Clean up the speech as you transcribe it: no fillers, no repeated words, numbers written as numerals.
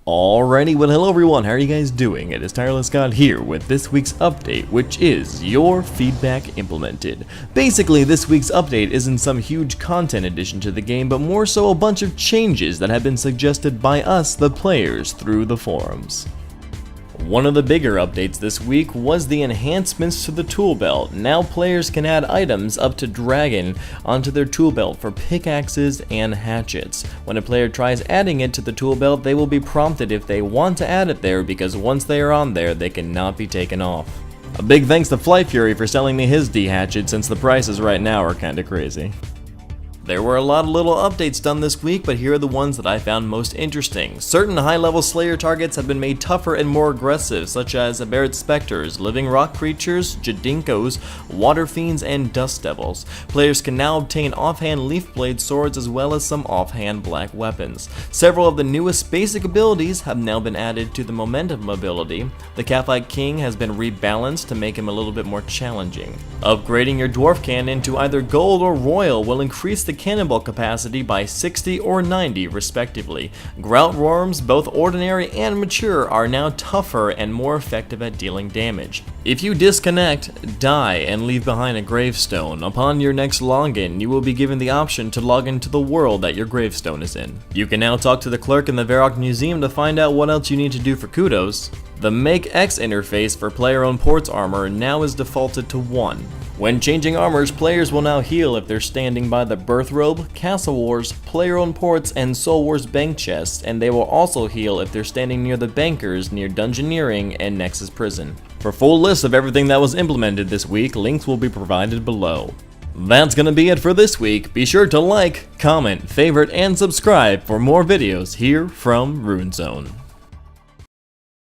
Alrighty, well hello everyone, how are you guys doing? It is Tireless God here with this week's update, which is your feedback implemented. Basically, this week's update isn't some huge content addition to the game, but more so a bunch of changes that have been suggested by us, the players, through the forums. One of the bigger updates this week was the enhancements to the tool belt. Now players can add items up to Dragon onto their tool belt for pickaxes and hatchets. When a player tries adding it to the tool belt, they will be prompted if they want to add it there, because once they are on there, they cannot be taken off. A big thanks to Fly Fury for selling me his D-hatchet, since the prices right now are kinda crazy. There were a lot of little updates done this week, but here are the ones that I found most interesting. Certain high-level Slayer targets have been made tougher and more aggressive, such as Aberrant Spectres, Living Rock Creatures, Jadinkos, Water Fiends, and Dust Devils. Players can now obtain offhand Leaf Blade swords as well as some offhand black weapons. Several of the newest basic abilities have now been added to the Momentum ability. The Cathite King has been rebalanced to make him a little bit more challenging. Upgrading your Dwarf Cannon to either Gold or Royal will increase the cannonball capacity by 60 or 90 respectively. Grout Worms, both ordinary and mature, are now tougher and more effective at dealing damage. If you disconnect, die, and leave behind a gravestone, upon your next login, you will be given the option to log into the world that your gravestone is in. You can now talk to the clerk in the Varrock Museum to find out what else you need to do for kudos. The Make X interface for player-owned ports armor now is defaulted to 1. When changing armors, players will now heal if they're standing by the Birth Robe, Castle Wars, Player-Owned Ports, and Soul Wars bank chests, and they will also heal if they're standing near the bankers near Dungeoneering and Nexus Prison. For full lists of everything that was implemented this week, links will be provided below. That's gonna be it for this week. Be sure to like, comment, favorite, and subscribe for more videos here from RuneZone.